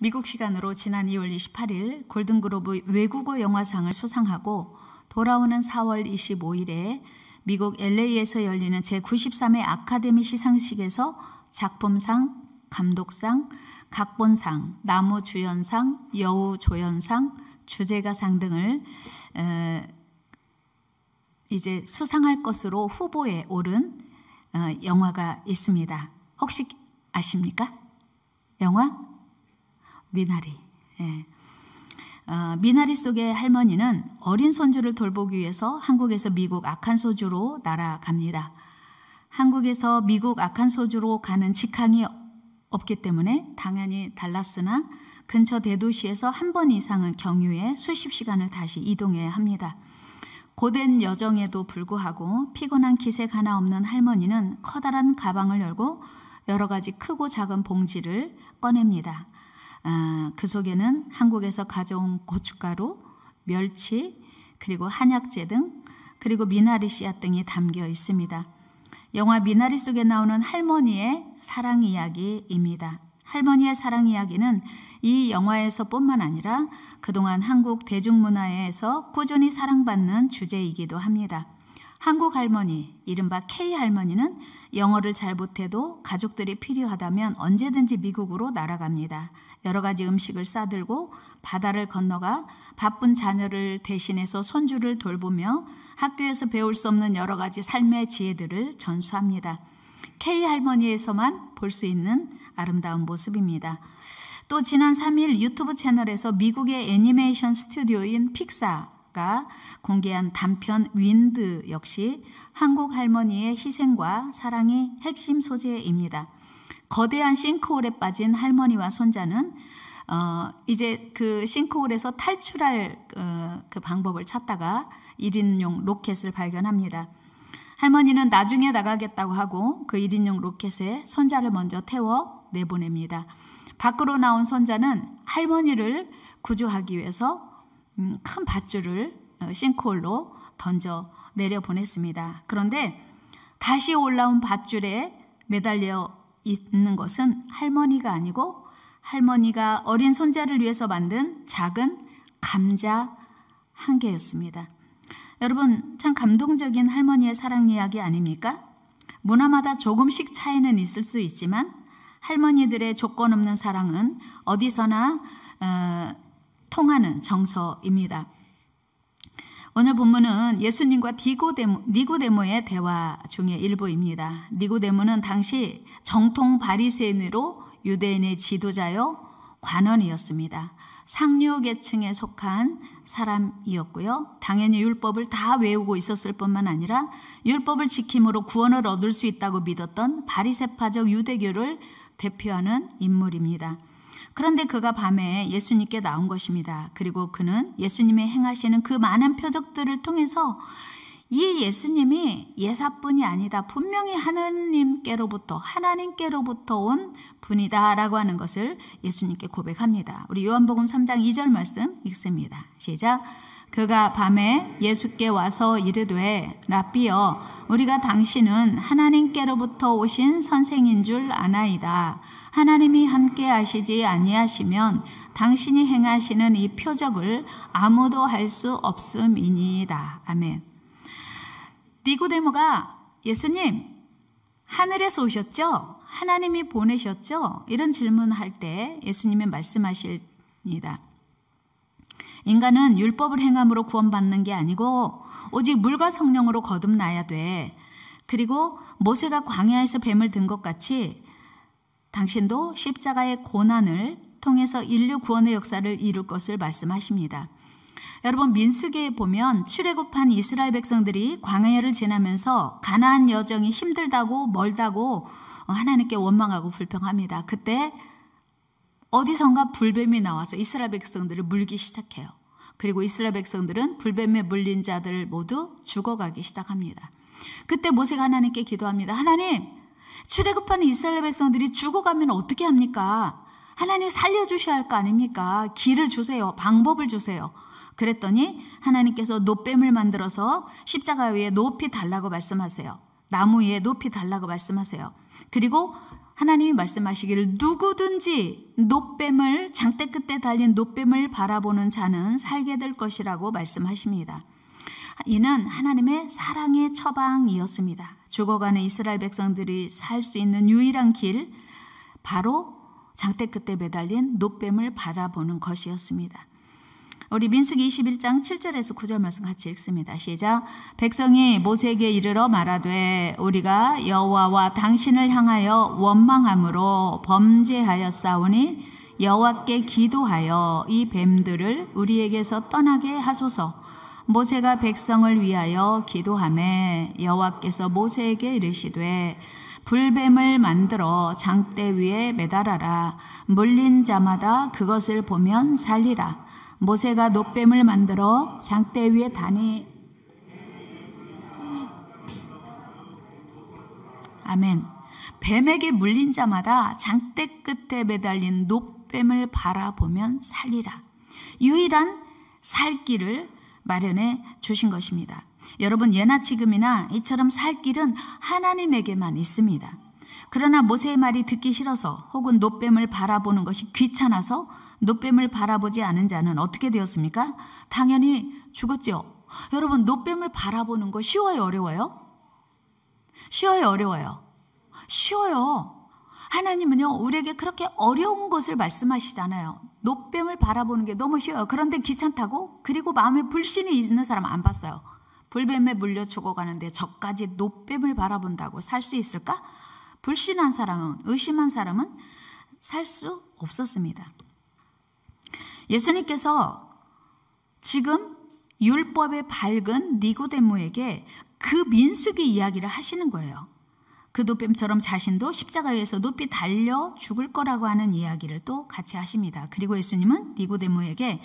미국 시간으로 지난 2월 28일 골든글로브 외국어 영화상을 수상하고 돌아오는 4월 25일에 미국 LA에서 열리는 제93회 아카데미 시상식에서 작품상, 감독상, 각본상, 나무주연상, 여우조연상, 주제가상 등을 이제 수상할 것으로 후보에 오른 영화가 있습니다. 혹시 아십니까? 영화? 미나리. 예. 미나리 속의 할머니는 어린 손주를 돌보기 위해서 한국에서 미국 아칸소주로 날아갑니다. 한국에서 미국 아칸소주로 가는 직항이 없기 때문에 당연히 달라스나 근처 대도시에서 한 번 이상은 경유해 수십 시간을 다시 이동해야 합니다. 고된 여정에도 불구하고 피곤한 기색 하나 없는 할머니는 커다란 가방을 열고 여러 가지 크고 작은 봉지를 꺼냅니다. 그 속에는 한국에서 가져온 고춧가루, 멸치, 그리고 한약재 등, 그리고 미나리 씨앗 등이 담겨 있습니다. 영화 미나리 속에 나오는 할머니의 사랑 이야기입니다. 할머니의 사랑 이야기는 이 영화에서뿐만 아니라 그동안 한국 대중문화에서 꾸준히 사랑받는 주제이기도 합니다. 한국 할머니, 이른바 K 할머니는 영어를 잘 못해도 가족들이 필요하다면 언제든지 미국으로 날아갑니다. 여러 가지 음식을 싸들고 바다를 건너가 바쁜 자녀를 대신해서 손주를 돌보며 학교에서 배울 수 없는 여러 가지 삶의 지혜들을 전수합니다. K 할머니에서만 볼 수 있는 아름다운 모습입니다. 또 지난 3일 유튜브 채널에서 미국의 애니메이션 스튜디오인 픽사가 공개한 단편 윈드 역시 한국 할머니의 희생과 사랑이 핵심 소재입니다. 거대한 싱크홀에 빠진 할머니와 손자는 이제 그 싱크홀에서 탈출할 그 방법을 찾다가 1인용 로켓을 발견합니다. 할머니는 나중에 나가겠다고 하고 그 1인용 로켓에 손자를 먼저 태워 내보냅니다. 밖으로 나온 손자는 할머니를 구조하기 위해서 큰 밧줄을 싱크홀로 던져 내려보냈습니다. 그런데 다시 올라온 밧줄에 매달려 있는 것은 할머니가 아니고 할머니가 어린 손자를 위해서 만든 작은 감자 한 개였습니다. 여러분, 참 감동적인 할머니의 사랑 이야기 아닙니까? 문화마다 조금씩 차이는 있을 수 있지만 할머니들의 조건 없는 사랑은 어디서나 통하는 정서입니다. 오늘 본문은 예수님과 니고데모의 대화 중의 일부입니다. 니고데모는 당시 정통 바리새인으로 유대인의 지도자요 관원이었습니다. 상류 계층에 속한 사람이었고요. 당연히 율법을 다 외우고 있었을 뿐만 아니라 율법을 지킴으로 구원을 얻을 수 있다고 믿었던 바리새파적 유대교를 대표하는 인물입니다. 그런데 그가 밤에 예수님께 나온 것입니다. 그리고 그는 예수님이 행하시는 그 많은 표적들을 통해서 이 예수님이 예사뿐이 아니다. 분명히 하나님께로부터 온 분이다라고 하는 것을 예수님께 고백합니다. 우리 요한복음 3장 2절 말씀 읽습니다. 시작. 그가 밤에 예수께 와서 이르되 라삐여 우리가 당신은 하나님께로부터 오신 선생인 줄 아나이다. 하나님이 함께 하시지 아니하시면 당신이 행하시는 이 표적을 아무도 할 수 없음이니이다. 아멘. 니고데모가 예수님 하늘에서 오셨죠? 하나님이 보내셨죠? 이런 질문할 때 예수님이 말씀하십니다. 인간은 율법을 행함으로 구원받는 게 아니고 오직 물과 성령으로 거듭나야 돼. 그리고 모세가 광야에서 뱀을 든 것 같이 당신도 십자가의 고난을 통해서 인류 구원의 역사를 이룰 것을 말씀하십니다. 여러분, 민수기에 보면 출애굽한 이스라엘 백성들이 광야를 지나면서 가나안 여정이 힘들다고 멀다고 하나님께 원망하고 불평합니다. 그때 어디선가 불뱀이 나와서 이스라엘 백성들을 물기 시작해요. 그리고 이스라엘 백성들은 불뱀에 물린 자들 모두 죽어가기 시작합니다. 그때 모세가 하나님께 기도합니다. 하나님, 출애굽하는 이스라엘 백성들이 죽어가면 어떻게 합니까? 하나님 살려주셔야 할 거 아닙니까? 길을 주세요. 방법을 주세요. 그랬더니 하나님께서 놋뱀을 만들어서 십자가 위에 높이 달라고 말씀하세요. 나무 위에 높이 달라고 말씀하세요. 그리고 하나님이 말씀하시기를 누구든지 놋뱀을, 장대 끝에 달린 놋뱀을 바라보는 자는 살게 될 것이라고 말씀하십니다. 이는 하나님의 사랑의 처방이었습니다. 죽어가는 이스라엘 백성들이 살 수 있는 유일한 길, 바로 장대 끝에 매달린 놋뱀을 바라보는 것이었습니다. 우리 민수기 21장 7절에서 9절 말씀 같이 읽습니다. 시작. 백성이 모세에게 이르러 말하되 우리가 여호와와 당신을 향하여 원망함으로 범죄하였사오니 여호와께 기도하여 이 뱀들을 우리에게서 떠나게 하소서. 모세가 백성을 위하여 기도하매 여호와께서 모세에게 이르시되 불뱀을 만들어 장대 위에 매달아라. 물린 자마다 그것을 보면 살리라. 모세가 놋뱀을 만들어 장대 위에 다니 아멘. 뱀에게 물린 자마다 장대 끝에 매달린 놋뱀을 바라보면 살리라. 유일한 살 길을 마련해 주신 것입니다. 여러분, 예나 지금이나 이처럼 살 길은 하나님에게만 있습니다. 그러나 모세의 말이 듣기 싫어서 혹은 놋뱀을 바라보는 것이 귀찮아서 놋뱀을 바라보지 않은 자는 어떻게 되었습니까? 당연히 죽었죠. 여러분, 놋뱀을 바라보는 거 쉬워요, 어려워요? 쉬워요, 어려워요? 쉬워요. 하나님은요, 우리에게 그렇게 어려운 것을 말씀하시잖아요. 놋뱀을 바라보는 게 너무 쉬워요. 그런데 귀찮다고? 그리고 마음에 불신이 있는 사람 안 봤어요. 불뱀에 물려 죽어가는데 저까지 놋뱀을 바라본다고 살 수 있을까? 불신한 사람은, 의심한 사람은 살 수 없었습니다. 예수님께서 지금 율법에 밝은 니고데모에게 그 민수기 이야기를 하시는 거예요. 그 놋뱀처럼 자신도 십자가에서 높이 달려 죽을 거라고 하는 이야기를 또 같이 하십니다. 그리고 예수님은 니고데모에게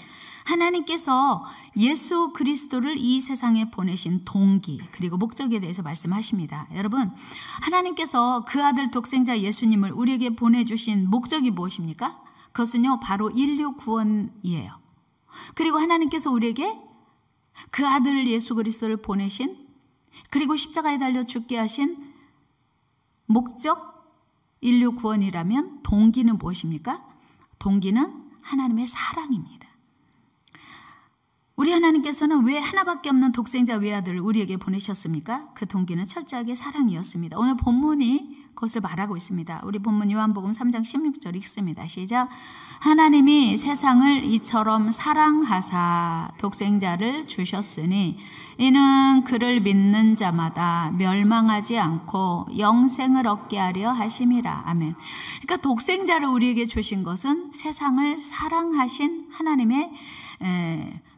하나님께서 예수 그리스도를 이 세상에 보내신 동기 그리고 목적에 대해서 말씀하십니다. 여러분, 하나님께서 그 아들 독생자 예수님을 우리에게 보내주신 목적이 무엇입니까? 그것은요, 바로 인류 구원이에요. 그리고 하나님께서 우리에게 그 아들 예수 그리스도를 보내신, 그리고 십자가에 달려 죽게 하신 목적, 인류 구원이라면 동기는 무엇입니까? 동기는 하나님의 사랑입니다. 우리 하나님께서는 왜 하나밖에 없는 독생자 외아들을 우리에게 보내셨습니까? 그 동기는 철저하게 사랑이었습니다. 오늘 본문이 그것을 말하고 있습니다. 우리 본문 요한복음 3장 16절 읽습니다. 시작. 하나님이 세상을 이처럼 사랑하사 독생자를 주셨으니 이는 그를 믿는 자마다 멸망하지 않고 영생을 얻게 하려 하심이라. 아멘. 그러니까 독생자를 우리에게 주신 것은 세상을 사랑하신 하나님의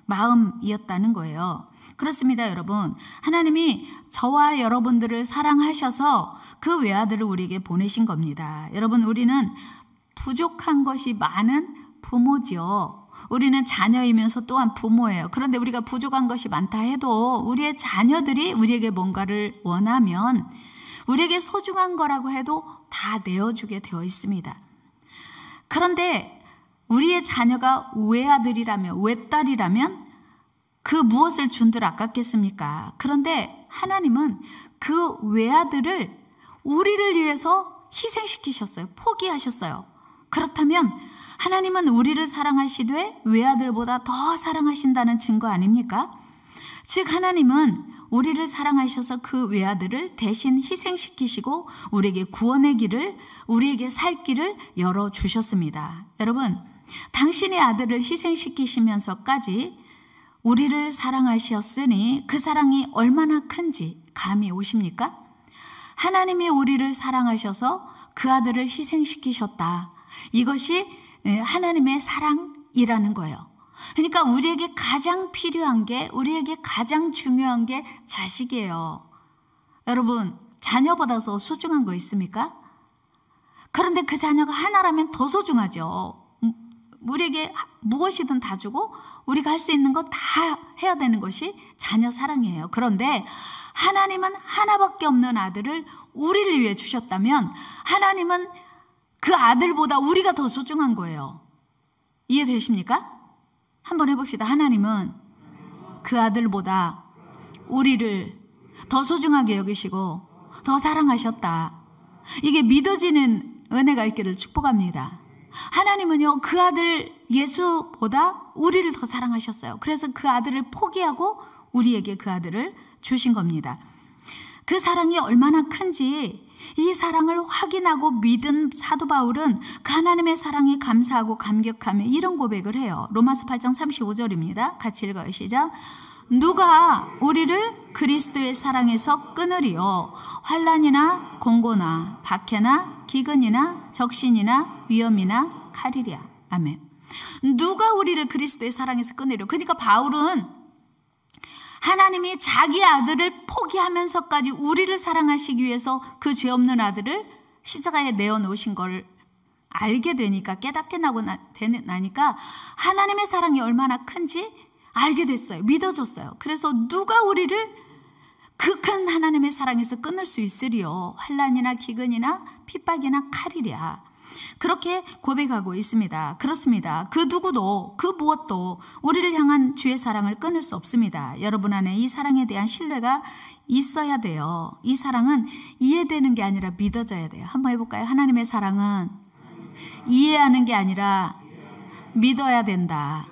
마음이었다는 거예요. 그렇습니다, 여러분. 하나님이 저와 여러분들을 사랑하셔서 그 외아들을 우리에게 보내신 겁니다. 여러분, 우리는 부족한 것이 많은 부모지요. 우리는 자녀이면서 또한 부모예요. 그런데 우리가 부족한 것이 많다 해도 우리의 자녀들이 우리에게 뭔가를 원하면 우리에게 소중한 거라고 해도 다 내어주게 되어 있습니다. 그런데 우리의 자녀가 외아들이라면, 외딸이라면 그 무엇을 준들 아깝겠습니까? 그런데 하나님은 그 외아들을 우리를 위해서 희생시키셨어요. 포기하셨어요. 그렇다면 하나님은 우리를 사랑하시되 외아들보다 더 사랑하신다는 증거 아닙니까? 즉, 하나님은 우리를 사랑하셔서 그 외아들을 대신 희생시키시고 우리에게 구원의 길을, 우리에게 살 길을 열어주셨습니다. 여러분, 당신의 아들을 희생시키시면서까지 우리를 사랑하셨으니 그 사랑이 얼마나 큰지 감이 오십니까? 하나님이 우리를 사랑하셔서 그 아들을 희생시키셨다. 이것이 하나님의 사랑이라는 거예요. 그러니까 우리에게 가장 필요한 게, 우리에게 가장 중요한 게 자식이에요. 여러분, 자녀보다 더 소중한 거 있습니까? 그런데 그 자녀가 하나라면 더 소중하죠. 우리에게 무엇이든 다 주고 우리가 할 수 있는 거 다 해야 되는 것이 자녀 사랑이에요. 그런데 하나님은 하나밖에 없는 아들을 우리를 위해 주셨다면 하나님은 그 아들보다 우리가 더 소중한 거예요. 이해되십니까? 한번 해봅시다. 하나님은 그 아들보다 우리를 더 소중하게 여기시고 더 사랑하셨다. 이게 믿어지는 은혜가 있기를 축복합니다. 하나님은요, 그 아들 예수보다 우리를 더 사랑하셨어요. 그래서 그 아들을 포기하고 우리에게 그 아들을 주신 겁니다. 그 사랑이 얼마나 큰지 이 사랑을 확인하고 믿은 사도 바울은 그 하나님의 사랑에 감사하고 감격하며 이런 고백을 해요. 로마서 8장 35절입니다. 같이 읽어요. 시작. 누가 우리를 그리스도의 사랑에서 끊으리요? 환난이나 공고나 박해나 기근이나 적신이나 위험이나 칼이랴. 아멘. 누가 우리를 그리스도의 사랑에서 끊으리요? 그러니까 바울은 하나님이 자기 아들을 포기하면서까지 우리를 사랑하시기 위해서 그 죄 없는 아들을 십자가에 내어놓으신 걸 알게 되니까, 깨닫게 나니까 하나님의 사랑이 얼마나 큰지 알게 됐어요. 믿어졌어요. 그래서 누가 우리를 그 큰 하나님의 사랑에서 끊을 수 있으리요? 환난이나 기근이나 핍박이나 칼이랴. 그렇게 고백하고 있습니다. 그렇습니다. 그 누구도 그 무엇도 우리를 향한 주의 사랑을 끊을 수 없습니다. 여러분 안에 이 사랑에 대한 신뢰가 있어야 돼요. 이 사랑은 이해되는 게 아니라 믿어져야 돼요. 한번 해볼까요? 하나님의 사랑은 이해하는 게 아니라 믿어야 된다.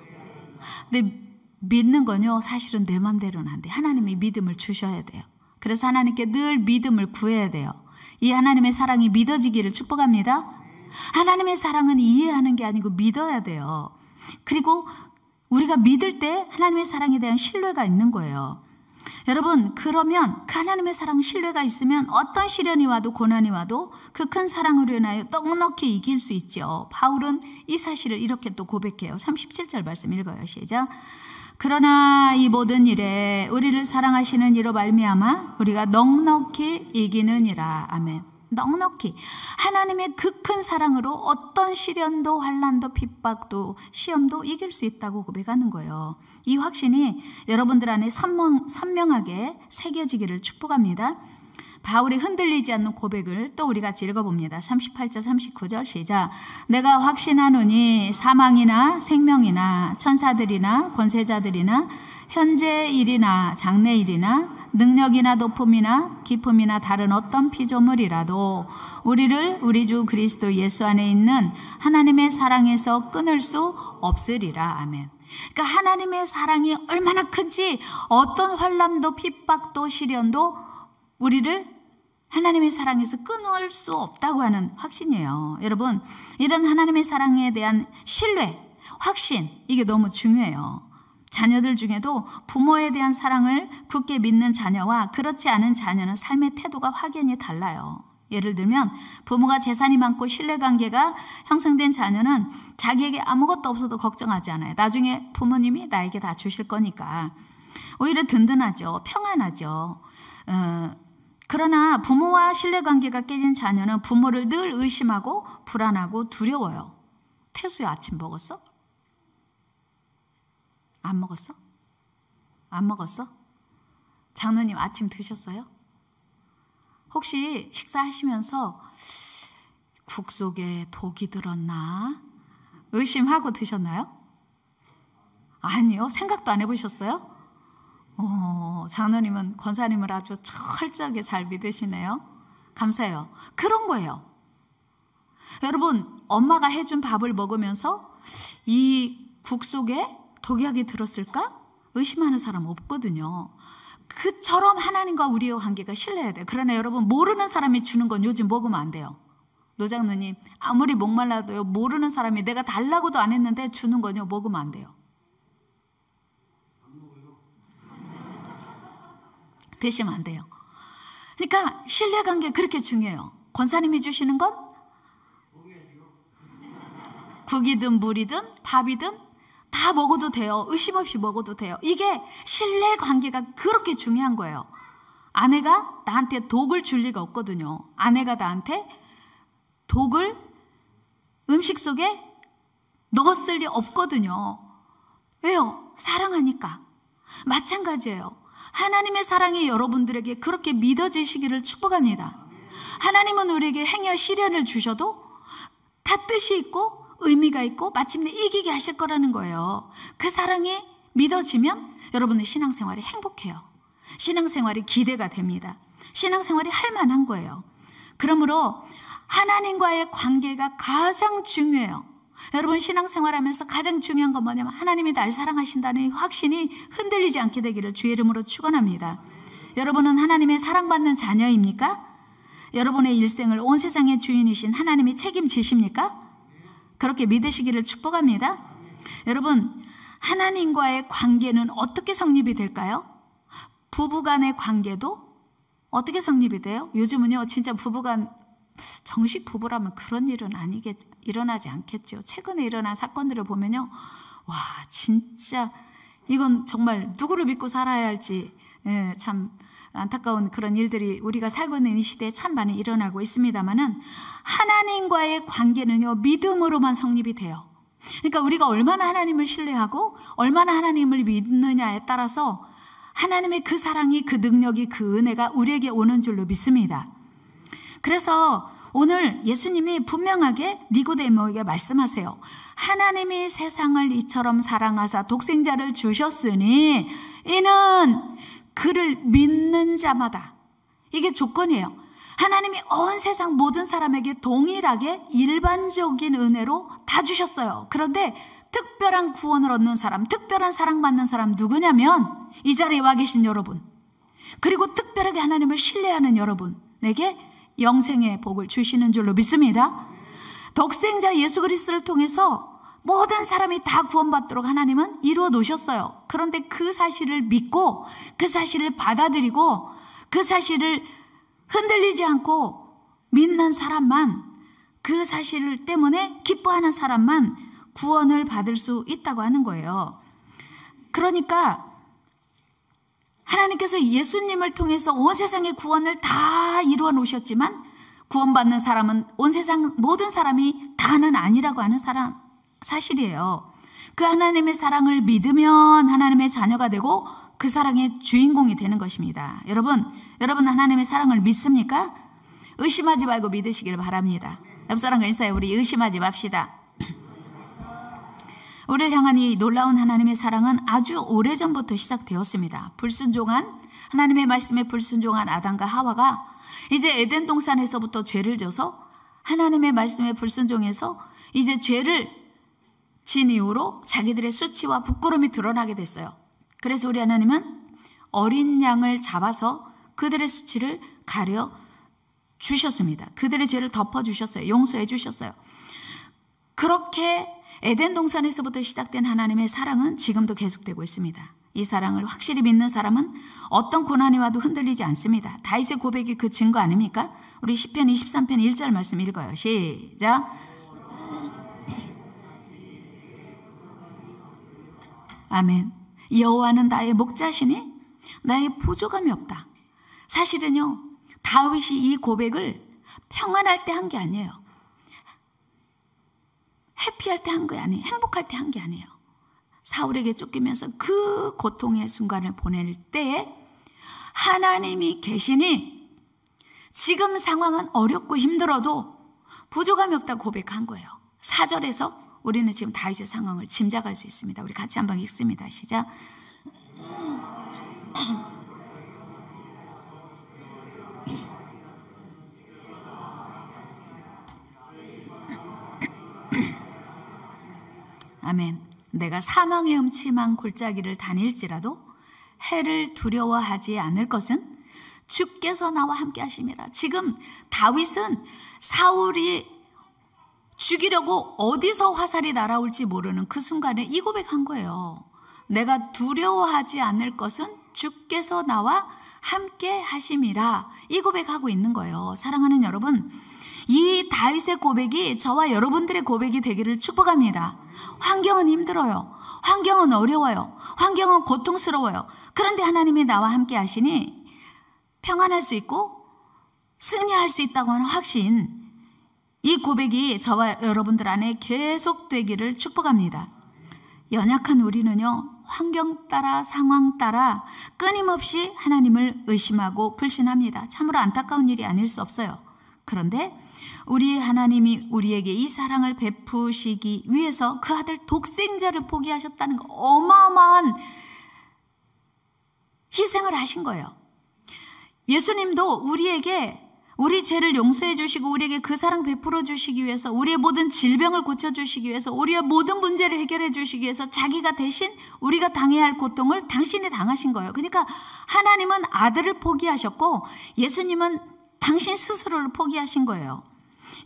근데 믿는 건요, 사실은 내 맘대로는 안 돼요. 하나님이 믿음을 주셔야 돼요. 그래서 하나님께 늘 믿음을 구해야 돼요. 이 하나님의 사랑이 믿어지기를 축복합니다. 하나님의 사랑은 이해하는 게 아니고 믿어야 돼요. 그리고 우리가 믿을 때 하나님의 사랑에 대한 신뢰가 있는 거예요. 여러분, 그러면 그 하나님의 사랑 신뢰가 있으면 어떤 시련이 와도 고난이 와도 그 큰 사랑으로 인하여 넉넉히 이길 수 있죠. 바울은 이 사실을 이렇게 또 고백해요. 37절 말씀 읽어요. 시작. 그러나 이 모든 일에 우리를 사랑하시는 이로 말미암아 우리가 넉넉히 이기느니라. 아멘. 넉넉히 하나님의 그 큰 사랑으로 어떤 시련도 환난도 핍박도 시험도 이길 수 있다고 고백하는 거예요. 이 확신이 여러분들 안에 선명하게 새겨지기를 축복합니다. 바울이 흔들리지 않는 고백을 또 우리 같이 읽어봅니다. 38절 39절 시작. 내가 확신하노니 사망이나 생명이나 천사들이나 권세자들이나 현재 일이나 장래 일이나 능력이나 높음이나 깊음이나 다른 어떤 피조물이라도 우리를 우리 주 그리스도 예수 안에 있는 하나님의 사랑에서 끊을 수 없으리라. 아멘. 그러니까 하나님의 사랑이 얼마나 큰지 어떤 환난도 핍박도 시련도 우리를 하나님의 사랑에서 끊을 수 없다고 하는 확신이에요. 여러분, 이런 하나님의 사랑에 대한 신뢰, 확신, 이게 너무 중요해요. 자녀들 중에도 부모에 대한 사랑을 굳게 믿는 자녀와 그렇지 않은 자녀는 삶의 태도가 확연히 달라요. 예를 들면 부모가 재산이 많고 신뢰관계가 형성된 자녀는 자기에게 아무것도 없어도 걱정하지 않아요. 나중에 부모님이 나에게 다 주실 거니까 오히려 든든하죠. 평안하죠. 그러나 부모와 신뢰관계가 깨진 자녀는 부모를 늘 의심하고 불안하고 두려워요. 태수야, 아침 먹었어? 안 먹었어? 안 먹었어? 장로님 아침 드셨어요? 혹시 식사하시면서 국 속에 독이 들었나 의심하고 드셨나요? 아니요. 생각도 안 해보셨어요? 장로님은 권사님을 아주 철저하게 잘 믿으시네요. 감사해요. 그런 거예요. 여러분, 엄마가 해준 밥을 먹으면서 이 국 속에 독약이 들었을까? 의심하는 사람 없거든요. 그처럼 하나님과 우리의 관계가 신뢰해야 돼요. 그러나 여러분, 모르는 사람이 주는 건 요즘 먹으면 안 돼요. 노장로님, 아무리 목말라도요, 모르는 사람이 내가 달라고도 안 했는데 주는 건요, 먹으면 안 돼요. 드시면 안 돼요. 그러니까 신뢰관계 그렇게 중요해요. 권사님이 주시는 건 국이든 물이든 밥이든 다 먹어도 돼요. 의심 없이 먹어도 돼요. 이게 신뢰관계가 그렇게 중요한 거예요. 아내가 나한테 독을 줄 리가 없거든요. 아내가 나한테 독을 음식 속에 넣었을 리 없거든요. 왜요? 사랑하니까. 마찬가지예요. 하나님의 사랑이 여러분들에게 그렇게 믿어지시기를 축복합니다. 하나님은 우리에게 행여 시련을 주셔도 다 뜻이 있고 의미가 있고 마침내 이기게 하실 거라는 거예요. 그 사랑이 믿어지면 여러분의 신앙생활이 행복해요. 신앙생활이 기대가 됩니다. 신앙생활이 할 만한 거예요. 그러므로 하나님과의 관계가 가장 중요해요. 여러분, 신앙생활하면서 가장 중요한 건 뭐냐면 하나님이 날 사랑하신다는 확신이 흔들리지 않게 되기를 주의 이름으로 축원합니다. 여러분은 하나님의 사랑받는 자녀입니까? 여러분의 일생을 온 세상의 주인이신 하나님이 책임지십니까? 그렇게 믿으시기를 축복합니다. 여러분, 하나님과의 관계는 어떻게 성립이 될까요? 부부간의 관계도 어떻게 성립이 돼요? 요즘은요, 진짜 부부간 정식 부부라면 그런 일은 일어나지 않겠죠. 최근에 일어난 사건들을 보면요, 와, 진짜 이건 정말 누구를 믿고 살아야 할지 참 안타까운 그런 일들이 우리가 살고 있는 이 시대에 참 많이 일어나고 있습니다만은, 하나님과의 관계는요, 믿음으로만 성립이 돼요. 그러니까 우리가 얼마나 하나님을 신뢰하고 얼마나 하나님을 믿느냐에 따라서 하나님의 그 사랑이, 그 능력이, 그 은혜가 우리에게 오는 줄로 믿습니다. 그래서 오늘 예수님이 분명하게 니고데모에게 말씀하세요. 하나님이 세상을 이처럼 사랑하사 독생자를 주셨으니 이는 그를 믿는 자마다, 이게 조건이에요. 하나님이 온 세상 모든 사람에게 동일하게 일반적인 은혜로 다 주셨어요. 그런데 특별한 구원을 얻는 사람, 특별한 사랑받는 사람 누구냐면 이 자리에 와 계신 여러분, 그리고 특별하게 하나님을 신뢰하는 여러분에게 영생의 복을 주시는 줄로 믿습니다. 독생자 예수 그리스도를 통해서 모든 사람이 다 구원받도록 하나님은 이루어 놓으셨어요. 그런데 그 사실을 믿고 그 사실을 받아들이고 그 사실을 흔들리지 않고 믿는 사람만, 그 사실 때문에 기뻐하는 사람만 구원을 받을 수 있다고 하는 거예요. 그러니까 하나님께서 예수님을 통해서 온 세상의 구원을 다 이루어 놓으셨지만 구원받는 사람은 온 세상 모든 사람이 다는 아니라고 하는 사실이에요. 그 하나님의 사랑을 믿으면 하나님의 자녀가 되고 그 사랑의 주인공이 되는 것입니다. 여러분 하나님의 사랑을 믿습니까? 의심하지 말고 믿으시길 바랍니다. 옆 사람과 인사해. 우리 의심하지 맙시다. 우리를 향한 이 놀라운 하나님의 사랑은 아주 오래전부터 시작되었습니다. 불순종한 하나님의 말씀에 불순종한 아담과 하와가 이제 에덴 동산에서부터 죄를 져서 하나님의 말씀에 불순종해서 이제 죄를 진 이후로 자기들의 수치와 부끄러움이 드러나게 됐어요. 그래서 우리 하나님은 어린 양을 잡아서 그들의 수치를 가려 주셨습니다. 그들의 죄를 덮어주셨어요. 용서해 주셨어요. 그렇게 에덴 동산에서부터 시작된 하나님의 사랑은 지금도 계속되고 있습니다. 이 사랑을 확실히 믿는 사람은 어떤 고난이 와도 흔들리지 않습니다. 다윗의 고백이 그 증거 아닙니까? 우리 시편 23편 1절 말씀 읽어요. 시작. 아멘. 여호와는 나의 목자시니 나의 부족함이 없다. 사실은요, 다윗이 이 고백을 평안할 때 한 게 아니에요. 해피할 때 한 게 아니에요. 행복할 때 한 게 아니에요. 사울에게 쫓기면서 그 고통의 순간을 보낼 때에 하나님이 계시니 지금 상황은 어렵고 힘들어도 부족함이 없다고 고백한 거예요. 4절에서 우리는 지금 다윗의 상황을 짐작할 수 있습니다. 우리 같이 한번 읽습니다. 시작. 아멘. 내가 사망의 음침한 골짜기를 다닐지라도 해를 두려워하지 않을 것은 주께서 나와 함께 하심이라. 지금 다윗은 사울이 죽이려고 어디서 화살이 날아올지 모르는 그 순간에 이 고백한 거예요. 내가 두려워하지 않을 것은 주께서 나와 함께 하심이라. 이 고백하고 있는 거예요. 사랑하는 여러분, 이 다윗의 고백이 저와 여러분들의 고백이 되기를 축복합니다. 환경은 힘들어요. 환경은 어려워요. 환경은 고통스러워요. 그런데 하나님이 나와 함께 하시니 평안할 수 있고 승리할 수 있다고 하는 확신, 이 고백이 저와 여러분들 안에 계속되기를 축복합니다. 연약한 우리는요, 환경 따라 상황 따라 끊임없이 하나님을 의심하고 불신합니다. 참으로 안타까운 일이 아닐 수 없어요. 그런데 우리 하나님이 우리에게 이 사랑을 베푸시기 위해서 그 아들 독생자를 포기하셨다는 거, 어마어마한 희생을 하신 거예요. 예수님도 우리에게 우리 죄를 용서해 주시고 우리에게 그 사랑 베풀어 주시기 위해서, 우리의 모든 질병을 고쳐 주시기 위해서, 우리의 모든 문제를 해결해 주시기 위해서 자기가 대신 우리가 당해야 할 고통을 당신이 당하신 거예요. 그러니까 하나님은 아들을 포기하셨고 예수님은 당신 스스로를 포기하신 거예요.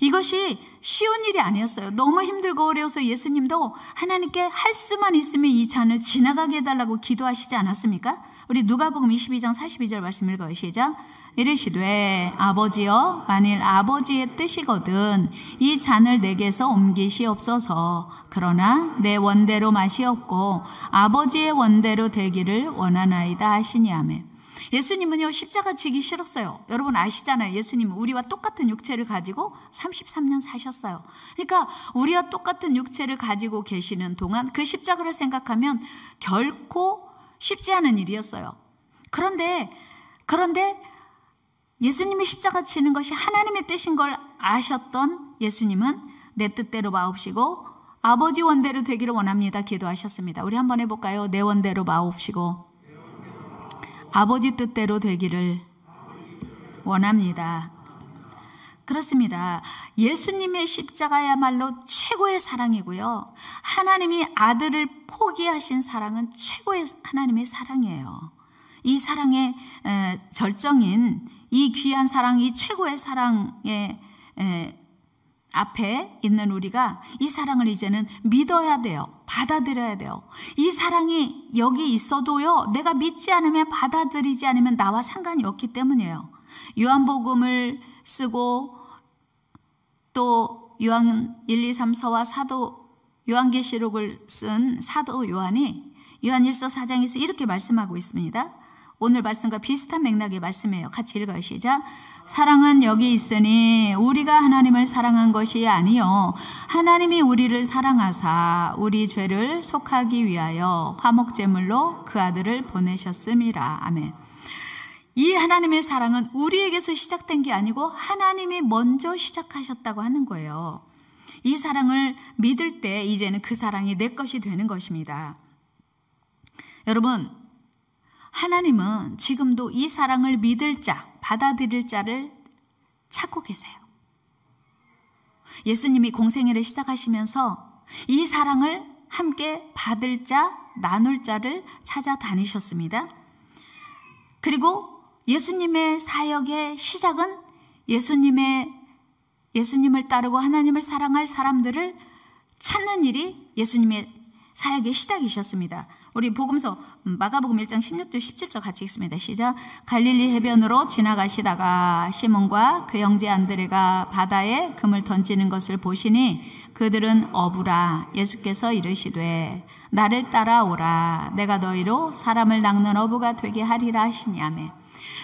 이것이 쉬운 일이 아니었어요. 너무 힘들고 어려워서 예수님도 하나님께 할 수만 있으면 이 잔을 지나가게 해달라고 기도하시지 않았습니까? 우리 누가복음 22장 42절 말씀 읽어요. 시작. 이르시되 아버지여, 만일 아버지의 뜻이거든 이 잔을 내게서 옮기시옵소서. 그러나 내 원대로 마시옵고 아버지의 원대로 되기를 원하나이다 하시니. 아멘. 예수님은요, 십자가 지기 싫었어요. 여러분 아시잖아요. 예수님은 우리와 똑같은 육체를 가지고 33년 사셨어요. 그러니까 우리와 똑같은 육체를 가지고 계시는 동안 그 십자가를 생각하면 결코 쉽지 않은 일이었어요. 그런데 예수님이 십자가 지는 것이 하나님의 뜻인 걸 아셨던 예수님은 내 뜻대로 마옵시고 아버지 원대로 되기를 원합니다 기도하셨습니다. 우리 한번 해볼까요? 내 원대로 마옵시고 아버지 뜻대로 되기를 원합니다. 그렇습니다. 예수님의 십자가야말로 최고의 사랑이고요. 하나님이 아들을 포기하신 사랑은 최고의 하나님의 사랑이에요. 이 사랑의 절정인 이 귀한 사랑, 이 최고의 사랑의 앞에 있는 우리가 이 사랑을 이제는 믿어야 돼요. 받아들여야 돼요. 이 사랑이 여기 있어도요, 내가 믿지 않으면, 받아들이지 않으면 나와 상관이 없기 때문이에요. 요한복음을 쓰고 또 요한 1, 2, 3, 4와 사도 요한계시록을 쓴 사도 요한이 요한1서 4장에서 이렇게 말씀하고 있습니다. 오늘 말씀과 비슷한 맥락의 말씀이에요. 같이 읽어요. 시작. 사랑은 여기 있으니 우리가 하나님을 사랑한 것이 아니요 하나님이 우리를 사랑하사 우리 죄를 속하기 위하여 화목제물로 그 아들을 보내셨음이라. 아멘. 이 하나님의 사랑은 우리에게서 시작된 게 아니고 하나님이 먼저 시작하셨다고 하는 거예요. 이 사랑을 믿을 때 이제는 그 사랑이 내 것이 되는 것입니다. 여러분, 하나님은 지금도 이 사랑을 믿을 자, 받아들일 자를 찾고 계세요. 예수님이 공생애를 시작하시면서 이 사랑을 함께 받을 자, 나눌 자를 찾아다니셨습니다. 그리고 예수님의 사역의 시작은 예수님을 따르고 하나님을 사랑할 사람들을 찾는 일이 예수님의 사역의 시작이셨습니다. 우리 복음서 마가복음 1장 16절 17절 같이 읽습니다. 시작. 갈릴리 해변으로 지나가시다가 시몬과 그 형제 안드레가 바다에 금을 던지는 것을 보시니 그들은 어부라. 예수께서 이르시되 나를 따라오라. 내가 너희로 사람을 낚는 어부가 되게 하리라 하시니. 아멘.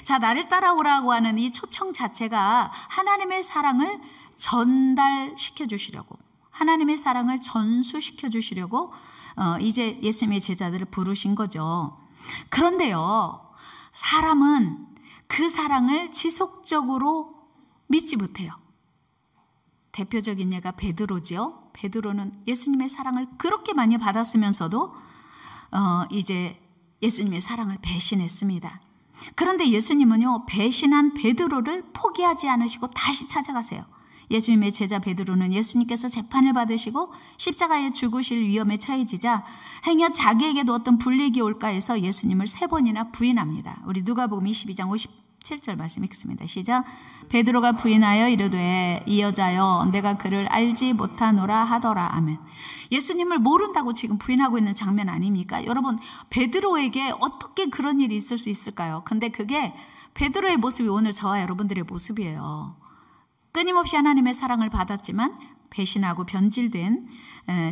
자, 나를 따라오라고 하는 이 초청 자체가 하나님의 사랑을 전달시켜 주시려고, 하나님의 사랑을 전수시켜 주시려고 이제 예수님의 제자들을 부르신 거죠. 그런데요, 사람은 그 사랑을 지속적으로 믿지 못해요. 대표적인 예가 베드로죠. 베드로는 예수님의 사랑을 그렇게 많이 받았으면서도 이제 예수님의 사랑을 배신했습니다. 그런데 예수님은요, 배신한 베드로를 포기하지 않으시고 다시 찾아가세요. 예수님의 제자 베드로는 예수님께서 재판을 받으시고 십자가에 죽으실 위험에 처해지자 행여 자기에게도 어떤 불이익이 올까 해서 예수님을 3번이나 부인합니다. 우리 누가복음 22장 57절 말씀 읽습니다. 시작. 베드로가 부인하여 이르되 이 여자여 내가 그를 알지 못하노라 하더라. 아멘. 예수님을 모른다고 지금 부인하고 있는 장면 아닙니까? 여러분, 베드로에게 어떻게 그런 일이 있을 수 있을까요? 근데 그게 베드로의 모습이 오늘 저와 여러분들의 모습이에요. 끊임없이 하나님의 사랑을 받았지만 배신하고 변질된,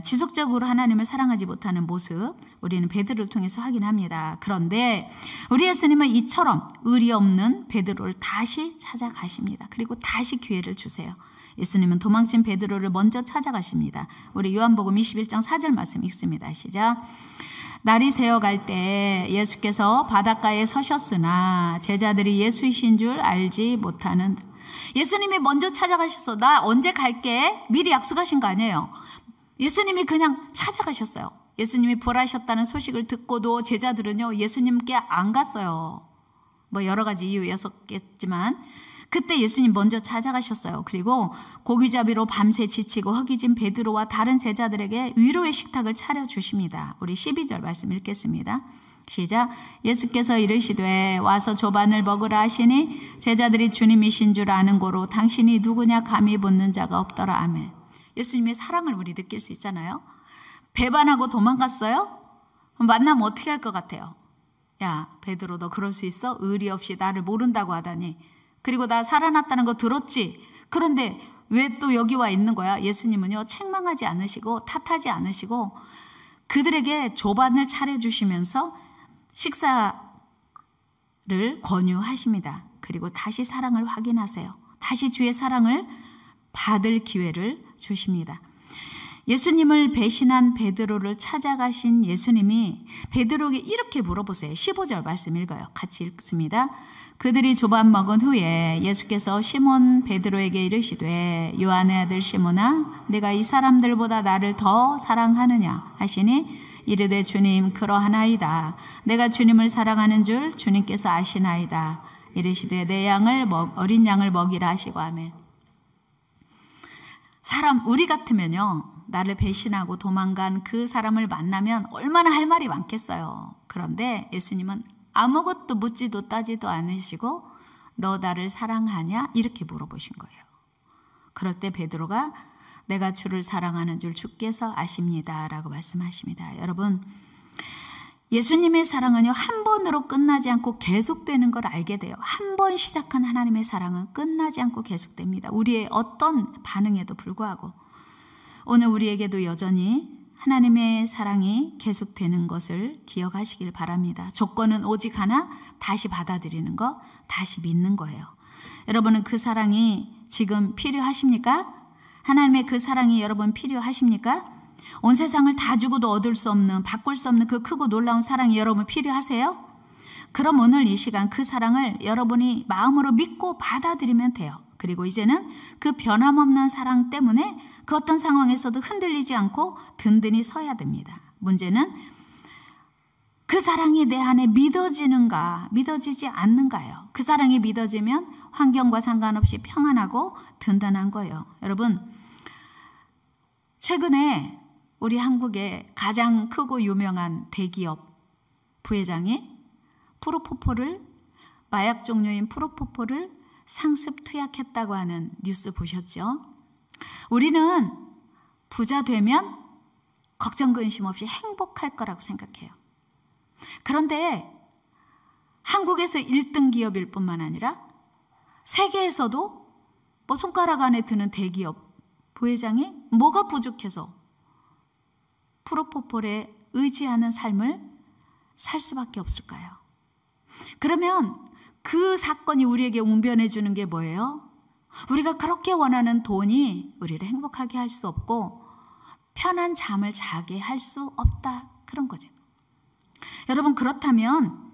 지속적으로 하나님을 사랑하지 못하는 모습, 우리는 베드로를 통해서 확인합니다. 그런데 우리 예수님은 이처럼 의리 없는 베드로를 다시 찾아가십니다. 그리고 다시 기회를 주세요. 예수님은 도망친 베드로를 먼저 찾아가십니다. 우리 요한복음 21장 4절 말씀 읽습니다. 시작. 날이 새어갈 때 예수께서 바닷가에 서셨으나 제자들이 예수이신 줄 알지 못하는. 예수님이 먼저 찾아가셔서 나 언제 갈게 미리 약속하신 거 아니에요. 예수님이 그냥 찾아가셨어요. 예수님이 부활하셨다는 소식을 듣고도 제자들은요, 예수님께 안 갔어요. 뭐 여러 가지 이유였었겠지만, 그때 예수님 먼저 찾아가셨어요. 그리고 고기잡이로 밤새 지치고 허기진 베드로와 다른 제자들에게 위로의 식탁을 차려주십니다. 우리 12절 말씀 읽겠습니다. 시작. 예수께서 이르시되 와서 조반을 먹으라 하시니 제자들이 주님이신 줄 아는 고로 당신이 누구냐 감히 묻는 자가 없더라. 아멘. 예수님의 사랑을 우리 느낄 수 있잖아요. 배반하고 도망갔어요? 만나면 어떻게 할 것 같아요? 야, 베드로 너 그럴 수 있어? 의리 없이 나를 모른다고 하다니. 그리고 나 살아났다는 거 들었지? 그런데 왜 또 여기 와 있는 거야? 예수님은요, 책망하지 않으시고 탓하지 않으시고 그들에게 조반을 차려주시면서 식사를 권유하십니다. 그리고 다시 사랑을 확인하세요. 다시 주의 사랑을 받을 기회를 주십니다. 예수님을 배신한 베드로를 찾아가신 예수님이 베드로에게 이렇게 물어보세요. 15절 말씀 읽어요. 같이 읽습니다. 그들이 조반 먹은 후에 예수께서 시몬 베드로에게 이르시되 요한의 아들 시몬아 내가 이 사람들보다 나를 더 사랑하느냐 하시니 이르되 주님 그러하나이다. 내가 주님을 사랑하는 줄 주님께서 아시나이다. 이르시되 내 양을 어린 양을 먹이라 하시고 아멘. 사람 우리 같으면요. 나를 배신하고 도망간 그 사람을 만나면 얼마나 할 말이 많겠어요. 그런데 예수님은 아무것도 묻지도 따지도 않으시고 너 나를 사랑하냐? 이렇게 물어보신 거예요. 그럴 때 베드로가 내가 주를 사랑하는 줄 주께서 아십니다 라고 말씀하십니다. 여러분 예수님의 사랑은요 한 번으로 끝나지 않고 계속되는 걸 알게 돼요. 한 번 시작한 하나님의 사랑은 끝나지 않고 계속됩니다. 우리의 어떤 반응에도 불구하고 오늘 우리에게도 여전히 하나님의 사랑이 계속되는 것을 기억하시길 바랍니다. 조건은 오직 하나, 다시 받아들이는 것, 다시 믿는 거예요. 여러분은 그 사랑이 지금 필요하십니까? 하나님의 그 사랑이 여러분 필요하십니까? 온 세상을 다 주고도 얻을 수 없는, 바꿀 수 없는 그 크고 놀라운 사랑이 여러분 필요하세요? 그럼 오늘 이 시간 그 사랑을 여러분이 마음으로 믿고 받아들이면 돼요. 그리고 이제는 그 변함없는 사랑 때문에 그 어떤 상황에서도 흔들리지 않고 든든히 서야 됩니다. 문제는 그 사랑이 내 안에 믿어지는가, 믿어지지 않는가요? 그 사랑이 믿어지면 환경과 상관없이 평안하고 든든한 거예요. 여러분, 최근에 우리 한국의 가장 크고 유명한 대기업 부회장이 마약 종류인 프로포폴을 상습 투약했다고 하는 뉴스 보셨죠? 우리는 부자 되면 걱정 근심 없이 행복할 거라고 생각해요. 그런데 한국에서 1등 기업일 뿐만 아니라 세계에서도 손가락 안에 드는 대기업 부회장이 뭐가 부족해서 프로포폴에 의지하는 삶을 살 수밖에 없을까요? 그러면 그 사건이 우리에게 웅변해 주는 게 뭐예요? 우리가 그렇게 원하는 돈이 우리를 행복하게 할 수 없고 편한 잠을 자게 할 수 없다. 그런 거죠. 여러분 그렇다면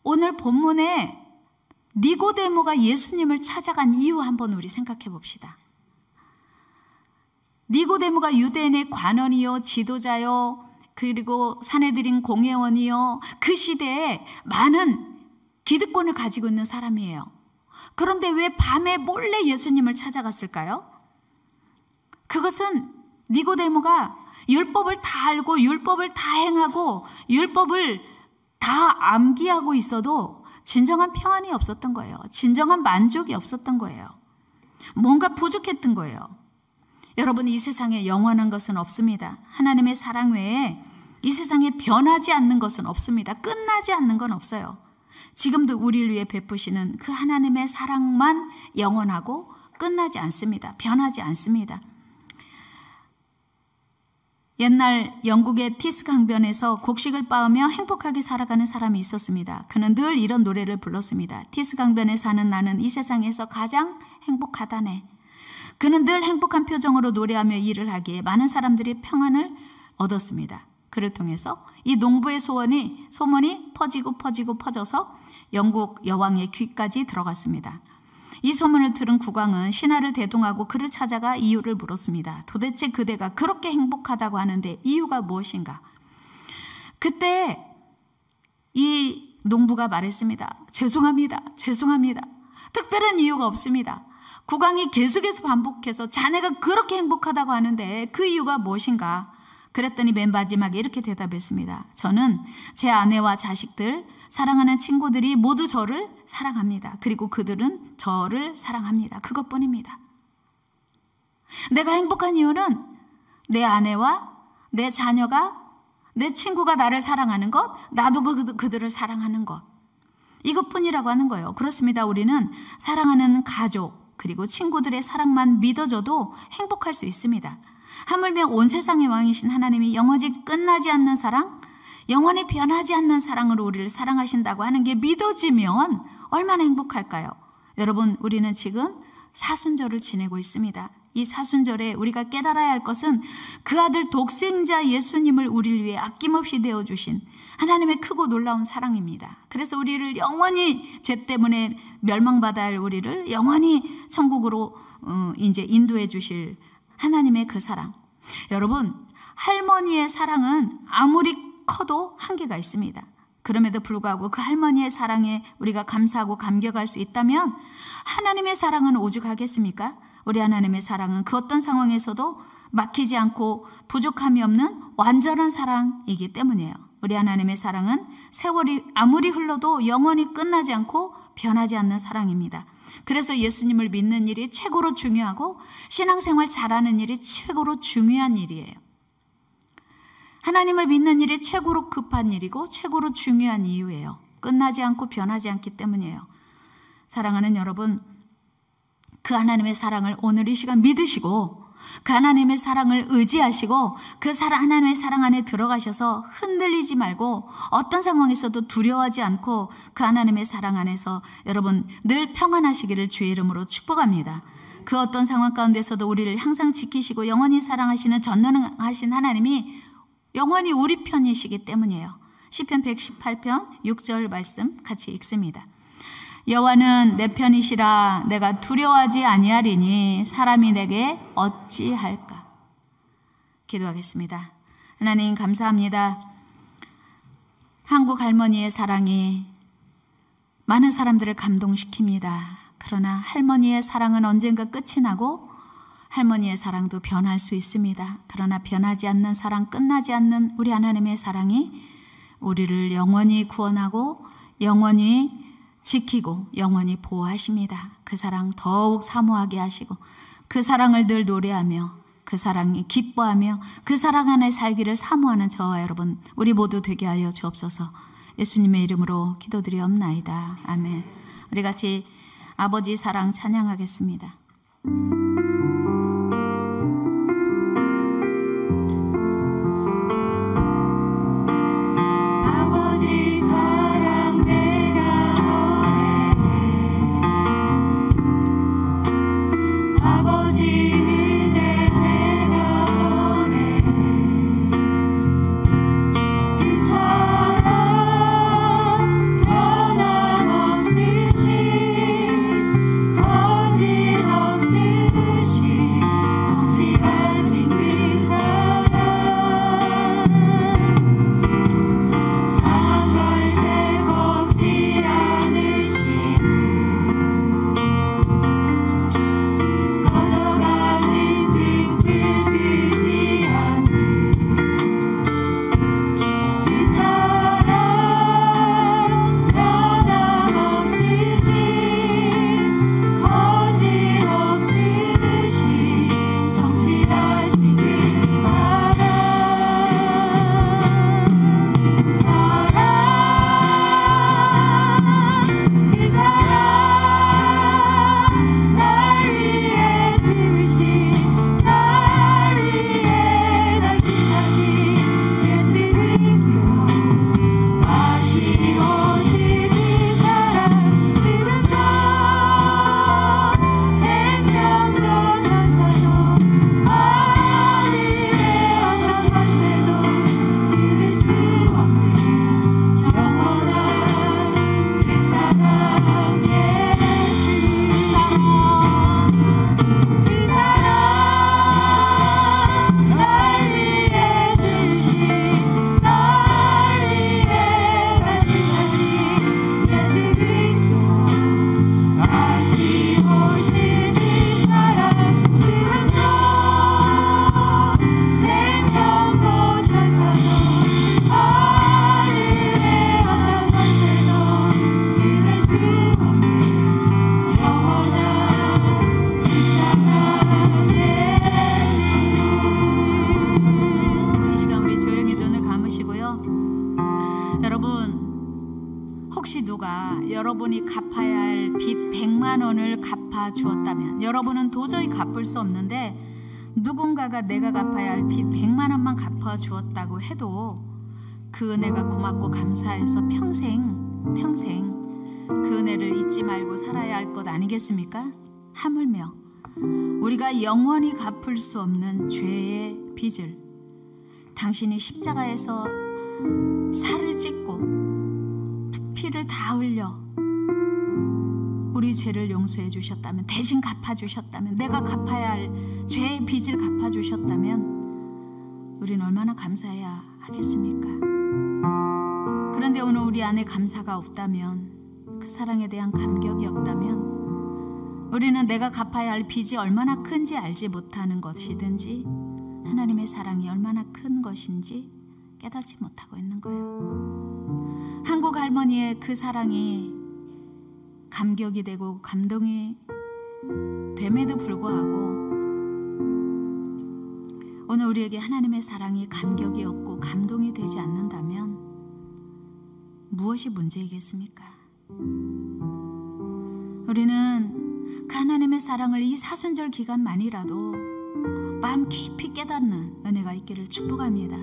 오늘 본문에 니고데모가 예수님을 찾아간 이유 한번 우리 생각해 봅시다. 니고데모가 유대인의 관원이요 지도자요 그리고 사내들인 공회원이요 그 시대에 많은 기득권을 가지고 있는 사람이에요. 그런데 왜 밤에 몰래 예수님을 찾아갔을까요? 그것은 니고데모가 율법을 다 알고 율법을 다 행하고 율법을 다 암기하고 있어도 진정한 평안이 없었던 거예요. 진정한 만족이 없었던 거예요. 뭔가 부족했던 거예요. 여러분 이 세상에 영원한 것은 없습니다. 하나님의 사랑 외에 이 세상에 변하지 않는 것은 없습니다. 끝나지 않는 건 없어요. 지금도 우리를 위해 베푸시는 그 하나님의 사랑만 영원하고 끝나지 않습니다. 변하지 않습니다. 옛날 영국의 티스 강변에서 곡식을 빻으며 행복하게 살아가는 사람이 있었습니다. 그는 늘 이런 노래를 불렀습니다. 티스 강변에 사는 나는 이 세상에서 가장 행복하다네. 그는 늘 행복한 표정으로 노래하며 일을 하기에 많은 사람들이 평안을 얻었습니다. 그를 통해서 이 농부의 소문이 퍼져서 영국 여왕의 귀까지 들어갔습니다. 이 소문을 들은 국왕은 신하를 대동하고 그를 찾아가 이유를 물었습니다. 도대체 그대가 그렇게 행복하다고 하는데 이유가 무엇인가? 그때 이 농부가 말했습니다. 죄송합니다. 특별한 이유가 없습니다. 국왕이 계속해서 반복해서 자네가 그렇게 행복하다고 하는데 그 이유가 무엇인가? 그랬더니 맨 마지막에 이렇게 대답했습니다. 저는 제 아내와 자식들, 사랑하는 친구들이 모두 저를 사랑합니다. 그리고 그들은 저를 사랑합니다. 그것뿐입니다. 내가 행복한 이유는 내 아내와 내 자녀가, 내 친구가 나를 사랑하는 것, 나도 그들을 사랑하는 것, 이것뿐이라고 하는 거예요. 그렇습니다. 우리는 사랑하는 가족 그리고 친구들의 사랑만 믿어줘도 행복할 수 있습니다. 하물며 온 세상의 왕이신 하나님이 영원히 끝나지 않는 사랑, 영원히 변하지 않는 사랑으로 우리를 사랑하신다고 하는 게 믿어지면 얼마나 행복할까요? 여러분, 우리는 지금 사순절을 지내고 있습니다. 이 사순절에 우리가 깨달아야 할 것은 그 아들 독생자 예수님을 우리를 위해 아낌없이 내어주신 하나님의 크고 놀라운 사랑입니다. 그래서 우리를 영원히 죄 때문에 멸망받아야 할 우리를 영원히 천국으로 이제 인도해 주실 하나님의 그 사랑. 여러분, 할머니의 사랑은 아무리 커도 한계가 있습니다. 그럼에도 불구하고 그 할머니의 사랑에 우리가 감사하고 감격할 수 있다면 하나님의 사랑은 오죽하겠습니까? 우리 하나님의 사랑은 그 어떤 상황에서도 막히지 않고 부족함이 없는 완전한 사랑이기 때문이에요. 우리 하나님의 사랑은 세월이 아무리 흘러도 영원히 끝나지 않고 변하지 않는 사랑입니다. 그래서 예수님을 믿는 일이 최고로 중요하고 신앙생활 잘하는 일이 최고로 중요한 일이에요. 하나님을 믿는 일이 최고로 급한 일이고 최고로 중요한 이유예요. 끝나지 않고 변하지 않기 때문이에요. 사랑하는 여러분, 그 하나님의 사랑을 오늘 이 시간 믿으시고 그 하나님의 사랑을 의지하시고 그 하나님의 사랑 안에 들어가셔서 흔들리지 말고 어떤 상황에서도 두려워하지 않고 그 하나님의 사랑 안에서 여러분 늘 평안하시기를 주의 이름으로 축복합니다. 그 어떤 상황 가운데서도 우리를 항상 지키시고 영원히 사랑하시는 전능하신 하나님이 영원히 우리 편이시기 때문이에요. 시편 118편 6절 말씀 같이 읽습니다. 여호와는 내 편이시라 내가 두려워하지 아니하리니 사람이 내게 어찌할까. 기도하겠습니다. 하나님 감사합니다. 한국 할머니의 사랑이 많은 사람들을 감동시킵니다. 그러나 할머니의 사랑은 언젠가 끝이 나고 할머니의 사랑도 변할 수 있습니다. 그러나 변하지 않는 사랑, 끝나지 않는 우리 하나님의 사랑이 우리를 영원히 구원하고 영원히 지키고 영원히 보호하십니다. 그 사랑 더욱 사모하게 하시고 그 사랑을 늘 노래하며 그 사랑이 기뻐하며 그 사랑 안에 살기를 사모하는 저와 여러분 우리 모두 되게 하여 주옵소서. 예수님의 이름으로 기도드리옵나이다. 아멘. 우리 같이 아버지 사랑 찬양하겠습니다. 아버지 사랑 내가 노래해 아버지 은혜 내가 노래해 그 사랑 변함없으신 거짓없으신 누군가가 여러분이 갚아야 할 빚 100만 원을 갚아주었다면, 여러분은 도저히 갚을 수 없는데 누군가가 내가 갚아야 할 빚 100만 원만 갚아주었다고 해도 그 은혜가 고맙고 감사해서 평생 그 은혜를 잊지 말고 살아야 할 것 아니겠습니까? 하물며 우리가 영원히 갚을 수 없는 죄의 빚을 당신이 십자가에서 살을 찢고 피를 다 흘려 우리 죄를 용서해 주셨다면, 대신 갚아주셨다면, 내가 갚아야 할 죄의 빚을 갚아주셨다면 우리는 얼마나 감사해야 하겠습니까? 그런데 오늘 우리 안에 감사가 없다면, 그 사랑에 대한 감격이 없다면 우리는 내가 갚아야 할 빚이 얼마나 큰지 알지 못하는 것이든지 하나님의 사랑이 얼마나 큰 것인지 깨닫지 못하고 있는 거예요. 한국 할머니의 그 사랑이 감격이 되고 감동이 됨에도 불구하고 오늘 우리에게 하나님의 사랑이 감격이 없고 감동이 되지 않는다면 무엇이 문제이겠습니까? 우리는 그 하나님의 사랑을 이 사순절 기간만이라도 마음 깊이 깨닫는 은혜가 있기를 축복합니다.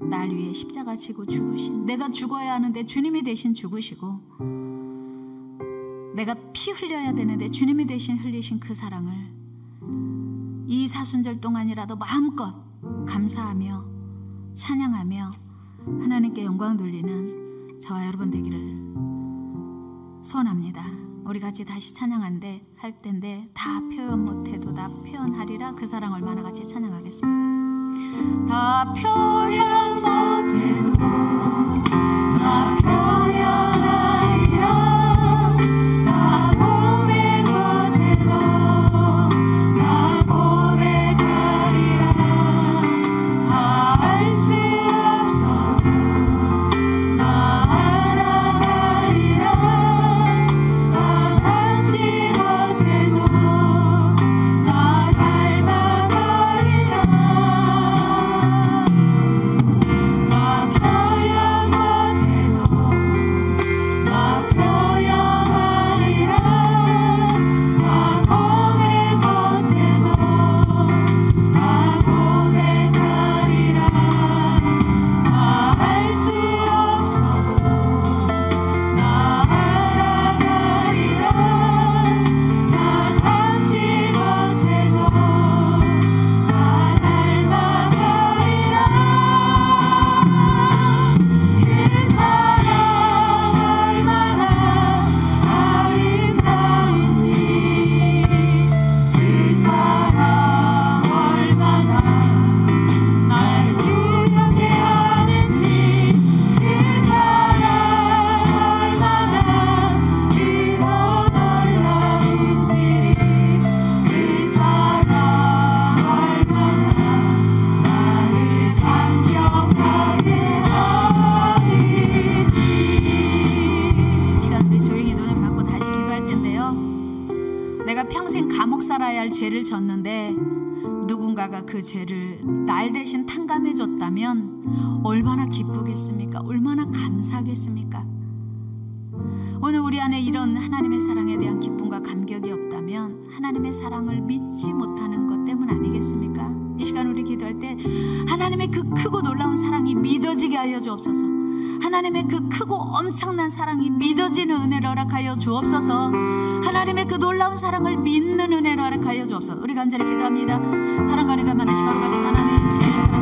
날 위해 십자가 지고 죽으신, 내가 죽어야 하는데 주님이 대신 죽으시고, 내가 피 흘려야 되는데 주님이 대신 흘리신 그 사랑을 이 사순절 동안이라도 마음껏 감사하며 찬양하며 하나님께 영광 돌리는 저와 여러분 되기를 소원합니다. 우리 같이 다시 찬양한데 할 텐데, 다 표현 못해도 다 표현하리라. 그 사랑 얼마나 같이 찬양하겠습니다. 다 표현 못해도 다 표현하리라. 죄를 졌는데 누군가가 그 죄를 날 대신 탕감해 줬다면 얼마나 기쁘겠습니까? 얼마나 감사하겠습니까? 오늘 우리 안에 이런 하나님의 사랑에 대한 기쁨과 감격이 없다면 하나님의 사랑을 믿지 못하는 것 때문 아니겠습니까? 이 시간 우리 기도할 때 하나님의 그 크고 놀라운 사랑이 믿어지게 하여 주옵소서. 하나님의 그 크고 엄청난 사랑이 믿어지는 은혜를 허락하여 주옵소서. 하나님의 그 놀라운 사랑을 믿는 은혜를 허락하여 주옵소서. 우리 간절히 기도합니다. 사랑과 은혜가 많으시고 거룩하신 하나님, 제 사랑